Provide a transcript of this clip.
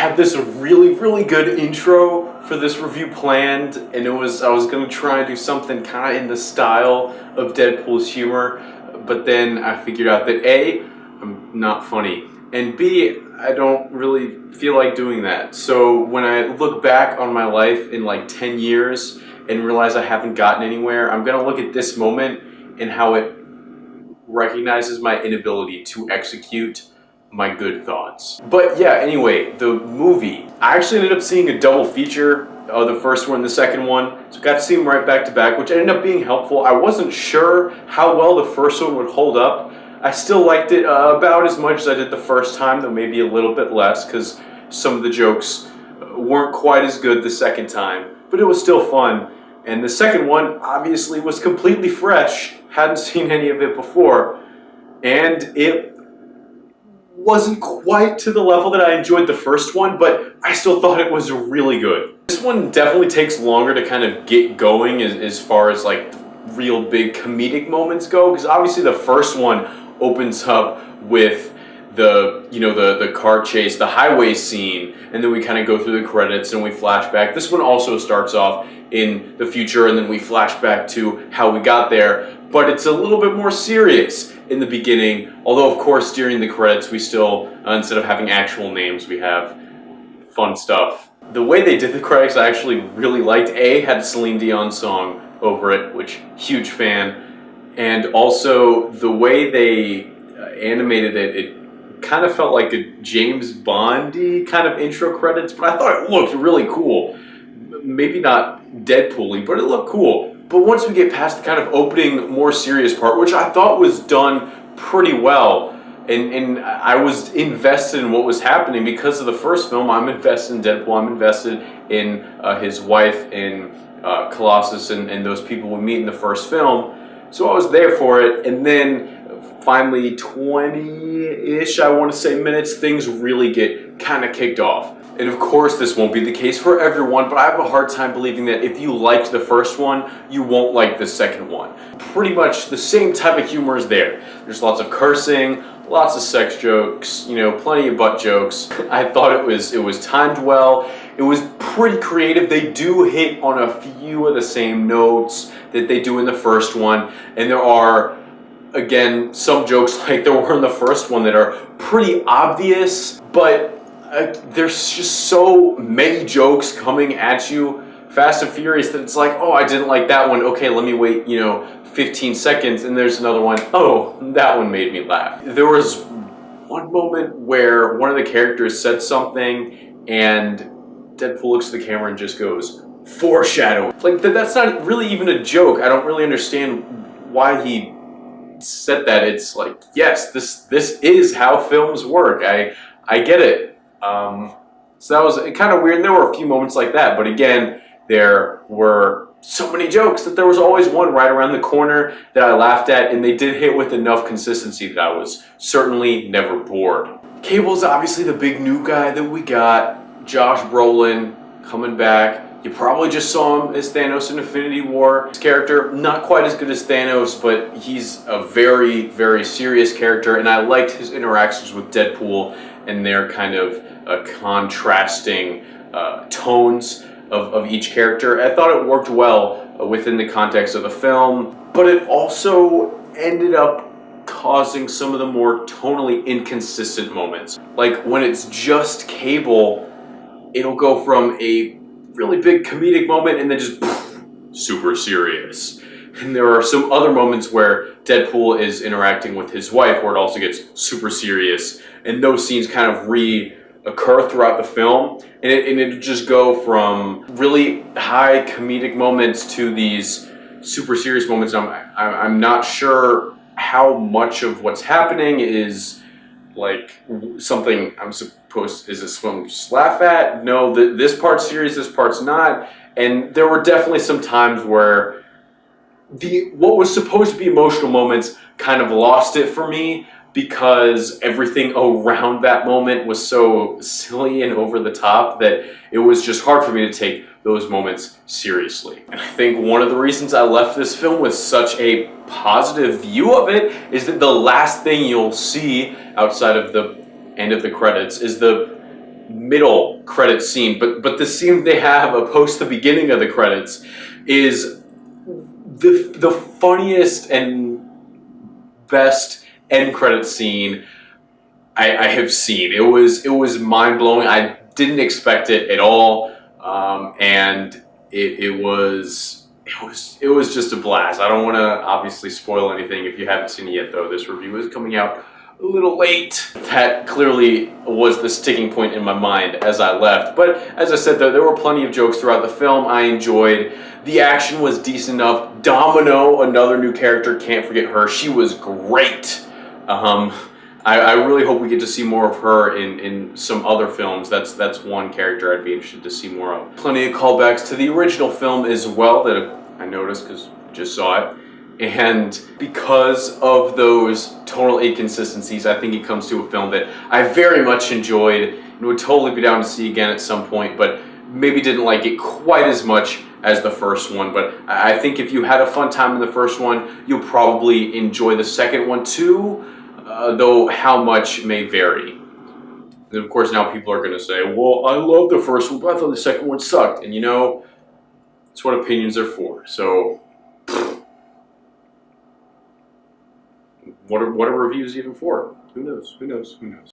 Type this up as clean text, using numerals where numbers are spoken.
had this really good intro for this review planned, and I was going to try and do something kind of in the style of Deadpool's humor, but then I figured out that A, I'm not funny, and B, I don't really feel like doing that. So when I look back on my life in like 10 years and realize I haven't gotten anywhere, I'm going to look at this moment and how it recognizes my inability to execute my good thoughts. But yeah, anyway, the movie. I actually ended up seeing a double feature of the first one and the second one, so got to see them right back to back, which ended up being helpful. I wasn't sure how well the first one would hold up. I still liked it about as much as I did the first time, though maybe a little bit less, because some of the jokes weren't quite as good the second time, but it was still fun. And the second one obviously was completely fresh, hadn't seen any of it before, and it wasn't quite to the level that I enjoyed the first one, but I still thought it was really good. This one definitely takes longer to kind of get going as far as like real big comedic moments go, because obviously the first one opens up with the car chase, the highway scene, and then we kind of go through the credits and we flash back. This one also starts off in the future and then we flash back to how we got there, but it's a little bit more serious in the beginning, although of course during the credits we still, instead of having actual names, we have fun stuff. The way they did the credits I actually really liked. A, had a Celine Dion song over it, which, huge fan, and also the way they animated it, it kind of felt like a James Bond-y kind of intro credits, but I thought it looked really cool. Maybe not Deadpool-y, but it looked cool. But once we get past the kind of opening, more serious part, which I thought was done pretty well, and I was invested in what was happening because of the first film. I'm invested in Deadpool, I'm invested in his wife, in Colossus, and those people we meet in the first film. So I was there for it, and then finally 20-ish, I want to say, minutes, things really get kind of kicked off. And of course, this won't be the case for everyone, but I have a hard time believing that if you liked the first one, you won't like the second one. Pretty much the same type of humor is there. There's lots of cursing, lots of sex jokes, plenty of butt jokes. I thought it was timed well. It was pretty creative. They do hit on a few of the same notes that they do in the first one, and there are, again, some jokes like there were in the first one that are pretty obvious, but there's just so many jokes coming at you fast and furious that it's like, oh, I didn't like that one. Okay, let me wait, 15 seconds, and there's another one. Oh, that one made me laugh. There was one moment where one of the characters said something, and Deadpool looks at the camera and just goes, "Foreshadow." Like, that's not really even a joke. I don't really understand why he said that. It's like, yes, this is how films work. I get it. So that was kind of weird, and there were a few moments like that, but again, there were so many jokes that there was always one right around the corner that I laughed at, and they did hit with enough consistency that I was certainly never bored. Cable's obviously the big new guy that we got. Josh Brolin coming back. You probably just saw him as Thanos in Infinity War. His character, not quite as good as Thanos, but he's a very serious character, and I liked his interactions with Deadpool and their kind of contrasting tones of each character. I thought it worked well within the context of the film, but it also ended up causing some of the more tonally inconsistent moments. Like when it's just Cable, it'll go from a really big comedic moment and then just super serious. And there are some other moments where Deadpool is interacting with his wife where it also gets super serious, and those scenes kind of reoccur throughout the film, and it just go from really high comedic moments to these super serious moments. I'm not sure how much of what's happening is like something I'm supposed, is this one just laugh at? No, this part's serious, this part's not. And there were definitely some times where what was supposed to be emotional moments kind of lost it for me, because everything around that moment was so silly and over the top that it was just hard for me to take those moments seriously. And I think one of the reasons I left this film with such a positive view of it is that the last thing you'll see outside of the end of the credits is the middle credit scene, but the scene they have post the beginning of the credits is the funniest and best end credit scene I have seen. It was mind blowing. I didn't expect it at all, and it was just a blast. I don't want to obviously spoil anything if you haven't seen it yet, though. This review is coming out a little late. That clearly was the sticking point in my mind as I left. But as I said, though, there were plenty of jokes throughout the film I enjoyed. The action was decent enough. Domino, another new character, can't forget her. She was great. I really hope we get to see more of her in some other films. That's one character I'd be interested to see more of. Plenty of callbacks to the original film as well that I noticed because I just saw it. And because of those tonal inconsistencies, I think it comes to a film that I very much enjoyed and would totally be down to see again at some point, but maybe didn't like it quite as much as the first one. But I think if you had a fun time in the first one, you'll probably enjoy the second one too, though how much may vary. And of course now people are going to say, well, I love the first one, but I thought the second one sucked. And you know, that's what opinions are for. So what are reviews even for? Who knows? Who knows? Who knows?